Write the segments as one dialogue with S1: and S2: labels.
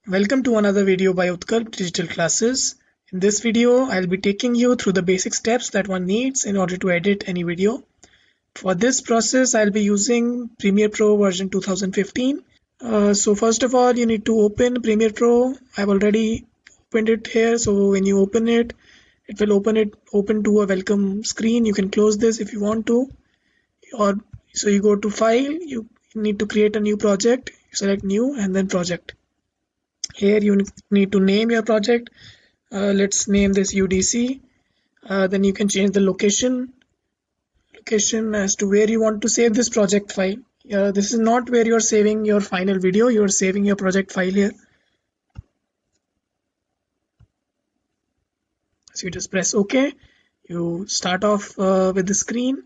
S1: Welcome to another video by Utkarp Digital Classes. In this video, I'll be taking you through the basic steps that one needs in order to edit any video. For this process, I'll be using Premiere Pro version 2015. So first of all, you need to open Premiere Pro. I've already opened it here. So when you open it, it will open to a welcome screen. You can close this if you want to. So you go to File, you need to create a new project. You select New and then Project. Here you need to name your project. Let's name this UDC. Then you can change the location as to where you want to save this project file. This is not where you're saving your final video. You're saving your project file here. So you just press OK. You start off with the screen.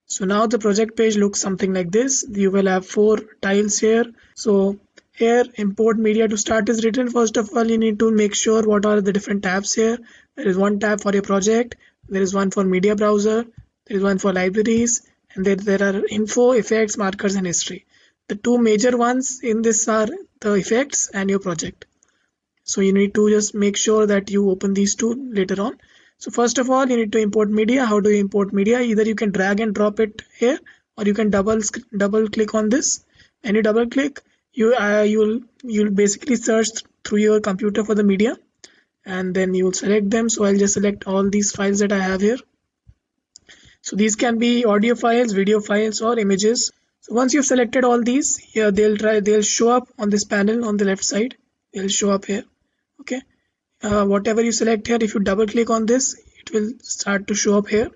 S1: So now the project page looks something like this. You will have 4 tiles here. So here import media to start is written. First of all, you need to make sure what are the different tabs here. There is one tab for your project. There is one for media browser. There is one for libraries. And there are info, effects, markers and history. The 2 major ones in this are the effects and your project. So you need to just make sure that you open these 2 later on. So first of all, you need to import media. How do you import media? Either you can drag and drop it here, or you can double click on this. When you double click, you'll basically search through your computer for the media, and then you will select them. So I'll just select all these files that I have here. So these can be audio files, video files, or images. So once you've selected all these, here they'll show up on this panel on the left side. They'll show up here. Okay. Whatever you select here, if you double click on this, it will start to show up here.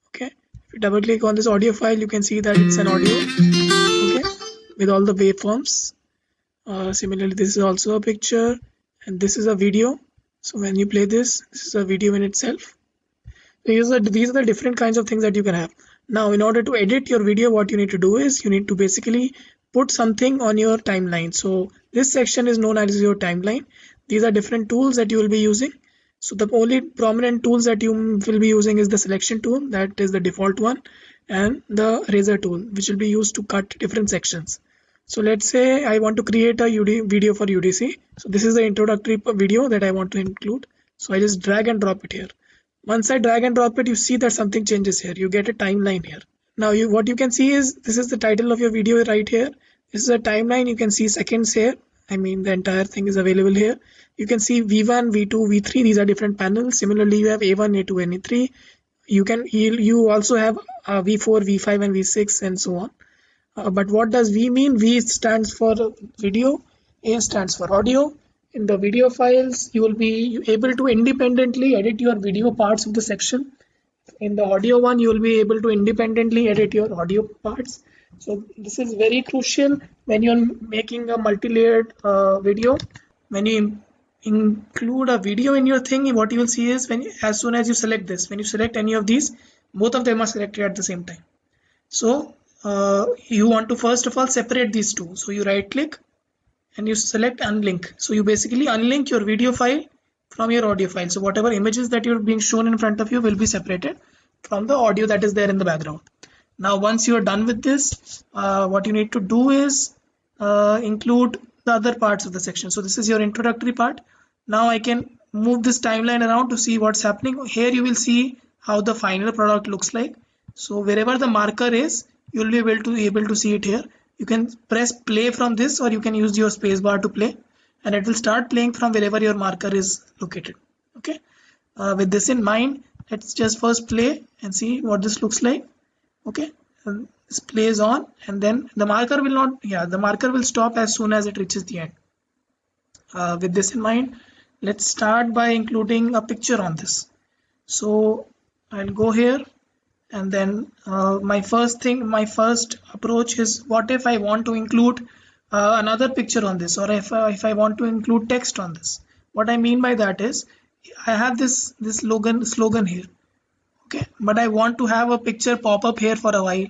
S1: Okay, if you double click on this audio file, you can see that it's an audio, okay, with all the waveforms. Similarly, this is also a picture, and this is a video. So when you play this is a video in itself. These are the different kinds of things that you can have. Now, in order to edit your video, what you need to do is you need to basically put something on your timeline. So this section is known as your timeline. These are different tools that you will be using. So the only prominent tools that you will be using is the selection tool, that is the default one, and the eraser tool, which will be used to cut different sections. So let's say I want to create a video for UDC. So this is the introductory video that I want to include. So I just drag and drop it here. Once I drag and drop it, you see that something changes here. You get a timeline here. Now what you can see is this is the title of your video right here. This is a timeline. You can see seconds here. I mean, the entire thing is available here. You can see V1, V2, V3. These are different panels. Similarly, you have A1, A2, and A3. You also have V4, V5, and V6, and so on. But what does V mean? V stands for video. A stands for audio. In the video files, you will be able to independently edit your video parts of the section. In the audio one, you will be able to independently edit your audio parts. So this is very crucial when you're making a multi-layered video. When you include a video in your thing, what you will see is as soon as you select this, when you select any of these, both of them are selected at the same time. So you want to first of all separate these two. So you right click and you select unlink. So you basically unlink your video file from your audio file. So whatever images that you're being shown in front of you will be separated from the audio that is there in the background. Now once you are done with this, what you need to do is include the other parts of the section. So this is your introductory part. Now I can move this timeline around to see what's happening. Here you will see how the final product looks like. So wherever the marker is, you'll be able to see it here. You can press play from this, or you can use your space bar to play, and it will start playing from wherever your marker is located. Okay. With this in mind, let's just first play and see what this looks like. Okay, this plays on, and then the marker will stop as soon as it reaches the end. With this in mind, let's start by including a picture on this. So I'll go here, and then my first approach is, what if I want to include another picture on this, or if I want to include text on this. What I mean by that is, I have this slogan here. Okay, but I want to have a picture pop up here for a while.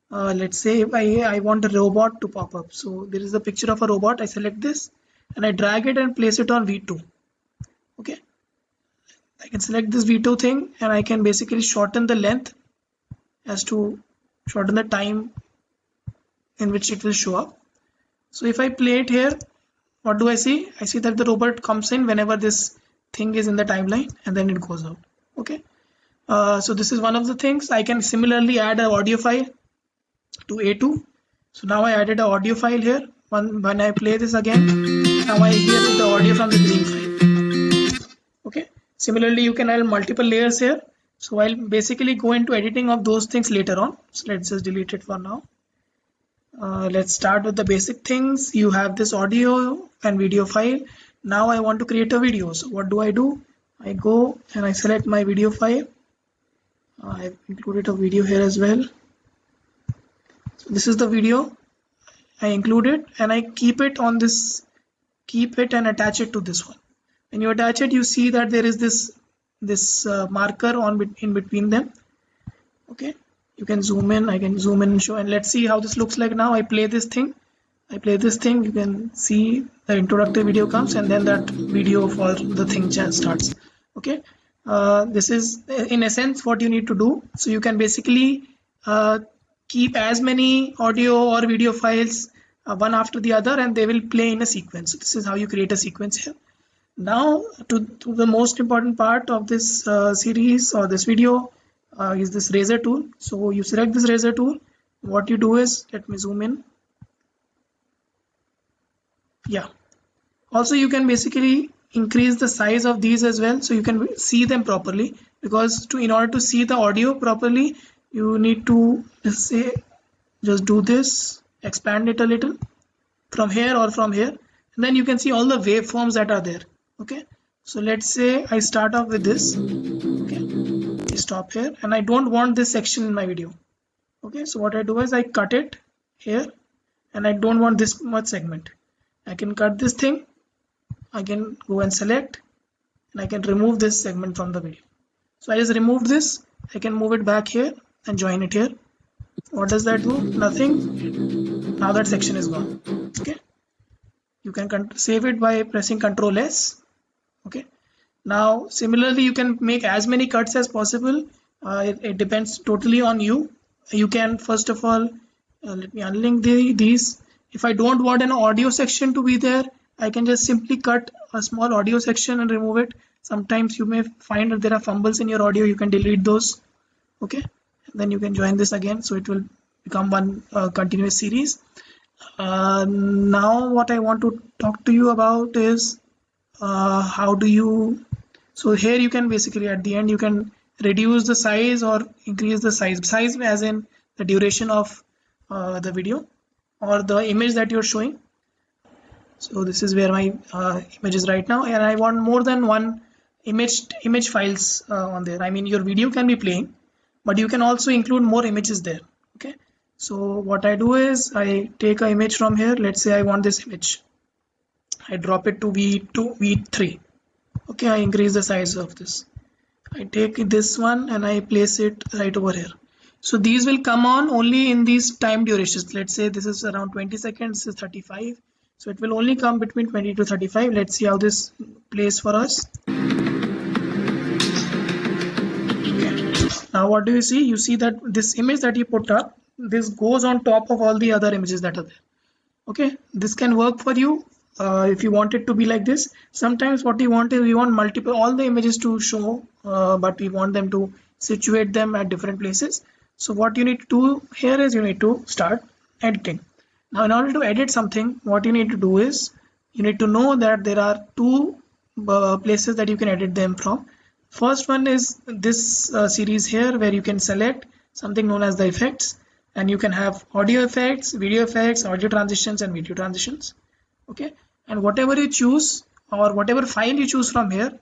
S1: Let's say if I want a robot to pop up. So there is a picture of a robot. I select this and I drag it and place it on V2. Okay, I can select this V2 thing, and I can basically shorten the length as to shorten the time in which it will show up. So if I play it here, what do I see? I see that the robot comes in whenever this thing is in the timeline and then it goes out. Okay, so this is one of the things. I can similarly add an audio file to A2. So now I added an audio file here. When I play this again, now I hear the audio from the green file. Okay, similarly you can add multiple layers here. So I'll basically go into editing of those things later on. So let's just delete it for now. Let's start with the basic things. You have this audio and video file. Now I want to create a video. So what do? I go and I select my video file. I've included a video here as well. So this is the video I included, and I keep it on this, keep it and attach it to this one. When you attach it, you see that there is this marker in between them. Okay, you can zoom in, I can zoom in and show, and let's see how this looks like. Now I play this thing, you can see the introductory video comes and then that video for the thing starts. Okay, this is in essence what you need to do. So you can basically keep as many audio or video files one after the other, and they will play in a sequence. So this is how you create a sequence here. Now to the most important part of this series or this video is this razor tool. So you select this razor tool. What you do is, let me zoom in. Yeah, also you can basically increase the size of these as well, so you can see them properly, because in order to see the audio properly, you need to just do this, expand it a little from here or from here, and then you can see all the waveforms that are there. Okay, so let's say I start off with this. Okay, I stop here and I don't want this section in my video. Okay, so what I do is I cut it here, and I don't want this much segment. I can cut this thing, I can go and select, and I can remove this segment from the video. So I just removed this, I can move it back here and join it here. What does that do? Nothing. Now that section is gone. Okay, you can save it by pressing Ctrl S. Okay, now similarly you can make as many cuts as possible. It depends totally on you. You can first of all let me unlink these. If I don't want an audio section to be there, I can just simply cut a small audio section and remove it. Sometimes you may find that there are fumbles in your audio, you can delete those. Okay, and then you can join this again, so it will become one continuous series. Now what I want to talk to you about is how do you, so here you can basically at the end you can reduce the size or increase the size as in the duration of the video or the image that you're showing. So this is where my image is right now, and I want more than one image files on there. I mean, your video can be playing, but you can also include more images there. Okay, so what I do is I take an image from here. Let's say I want this image, I drop it to V3. Okay, I increase the size of this. I take this one and I place it right over here. So these will come on only in these time durations. Let's say this is around 20 seconds, this is 35. So it will only come between 20 to 35. Let's see how this plays for us. Okay. Now what do you see? You see that this image that you put up, this goes on top of all the other images that are there. Okay, this can work for you if you want it to be like this. Sometimes what we want is we want all the images to show, but we want them to situate them at different places. So what you need to do here is you need to start editing. Now in order to edit something, what you need to do is you need to know that there are two places that you can edit them from. First one is this series here, where you can select something known as the effects, and you can have audio effects, video effects, audio transitions and video transitions. Okay, and whatever you choose or whatever file you choose from here,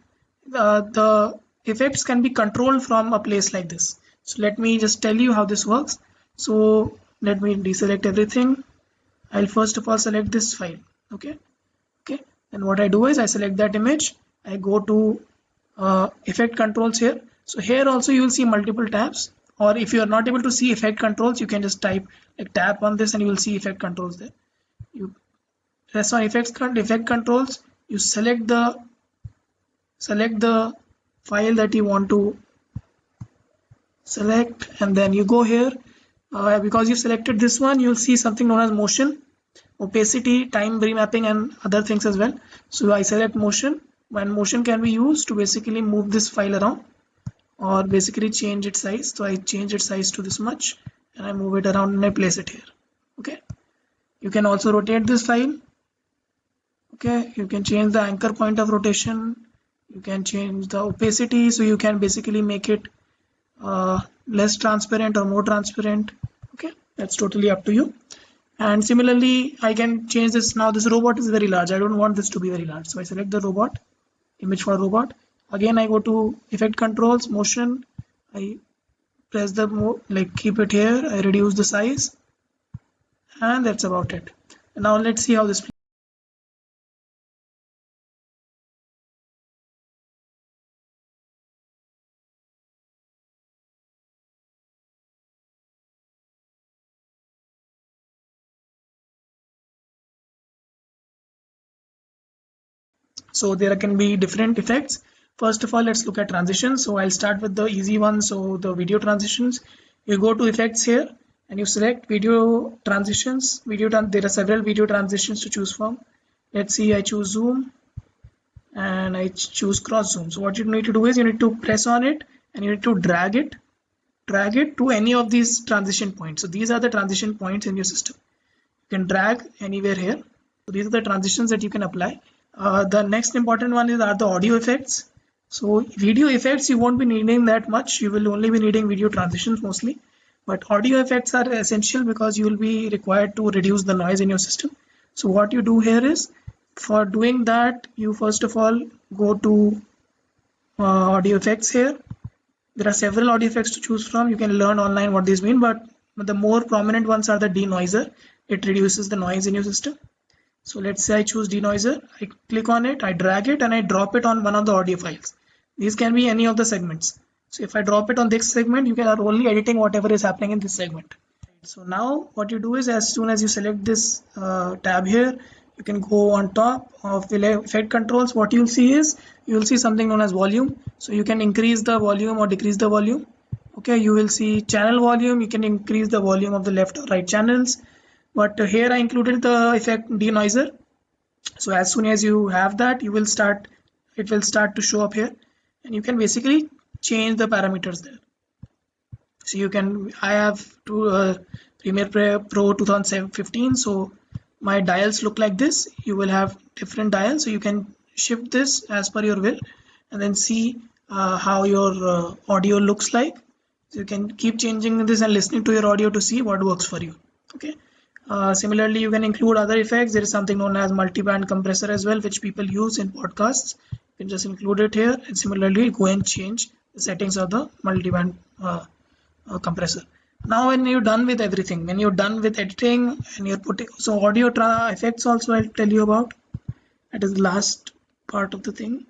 S1: the effects can be controlled from a place like this. So let me just tell you how this works. So let me deselect everything. I'll first of all select this file. Okay, and what I do is I select that image, I go to effect controls here. So here also you will see multiple tabs, or if you are not able to see effect controls, you can just type like tap on this and you will see effect controls there. You press on effect controls, you select the file that you want to select, and then you go here. Because you selected this one, you'll see something known as motion. opacity, time remapping, and other things as well. So I select motion. When motion can be used to basically move this file around or basically change its size. So I change its size to this much and I move it around and I place it here. Okay, you can also rotate this file. Okay, you can change the anchor point of rotation, you can change the opacity, so you can basically make it less transparent or more transparent. Okay, that's totally up to you. And similarly I can change this. Now this robot is very large, I don't want this to be very large, so I select the robot, image for robot. Again I go to effect controls, motion, I press the keep it here, I reduce the size, and that's about it. Now let's see how this. So there can be different effects. First of all, let's look at transitions. So I'll start with the easy one. So the video transitions, you go to effects here and you select video transitions. There are several video transitions to choose from. Let's see, I choose zoom and I choose cross zoom. So what you need to do is you need to press on it and you need to drag it to any of these transition points. So these are the transition points in your system. You can drag anywhere here. So these are the transitions that you can apply. The next important one are the audio effects. So video effects you won't be needing that much, you will only be needing video transitions mostly, but audio effects are essential because you will be required to reduce the noise in your system. So what you do here is, for doing that, you first of all go to audio effects here. There are several audio effects to choose from, you can learn online what these mean, but the more prominent ones are the denoiser. It reduces the noise in your system. So let's say I choose denoiser, I click on it, I drag it and I drop it on one of the audio files. These can be any of the segments. So if I drop it on this segment, you are only editing whatever is happening in this segment. So now what you do is, as soon as you select this tab here, you can go on top of the effect controls. What you'll see is, you'll see something known as volume. So you can increase the volume or decrease the volume. Okay, you will see channel volume, you can increase the volume of the left or right channels. But here I included the effect denoiser. So as soon as you have that, it will start to show up here and you can basically change the parameters there. So you can, I have Premiere Pro 2015, so my dials look like this. You will have different dials, so you can shift this as per your will and then see how your audio looks like. So you can keep changing this and listening to your audio to see what works for you. Okay. Similarly, you can include other effects. There is something known as multi-band compressor as well, which people use in podcasts. You can just include it here and similarly go and change the settings of the multi-band compressor. Now when you're done with everything, when you're done with editing and you're putting, so audio effects also I'll tell you about. That is the last part of the thing.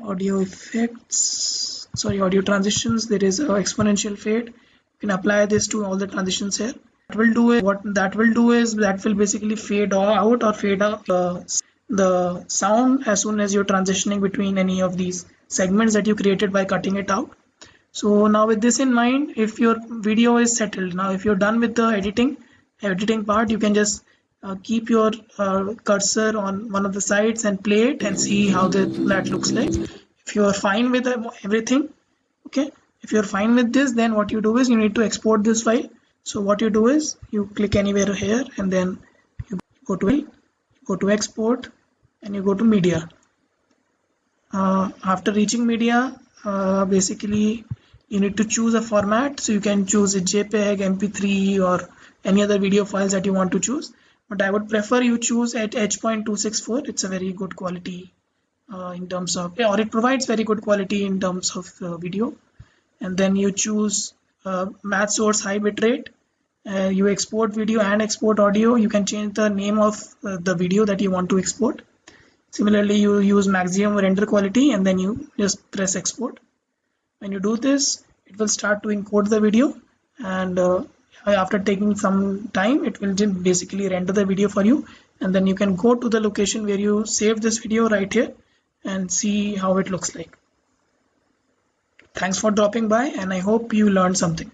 S1: Audio effects, sorry, audio transitions. There is exponential fade. You can apply this to all the transitions here. What that will do is that will basically fade out or fade out the sound as soon as you're transitioning between any of these segments that you created by cutting it out. So now with this in mind, if your video is settled, now if you're done with the editing part, you can just keep your cursor on one of the sides and play it and see how that looks like. If you are fine with everything, okay, if you're fine with this, then what you do is you need to export this file. So what you do is you click anywhere here and then you go to export and you go to media. After reaching media, basically you need to choose a format. So you can choose a JPEG, MP3 or any other video files that you want to choose, but I would prefer you choose at H.264. It's a very good quality in terms of, or it provides very good quality in terms of video. And then you choose match source high bitrate. You export video and export audio. You can change the name of the video that you want to export. Similarly, you use maximum render quality and then you just press export. When you do this, it will start to encode the video, and after taking some time, it will basically render the video for you, and then you can go to the location where you saved this video right here and see how it looks like. Thanks for dropping by, and I hope you learned something.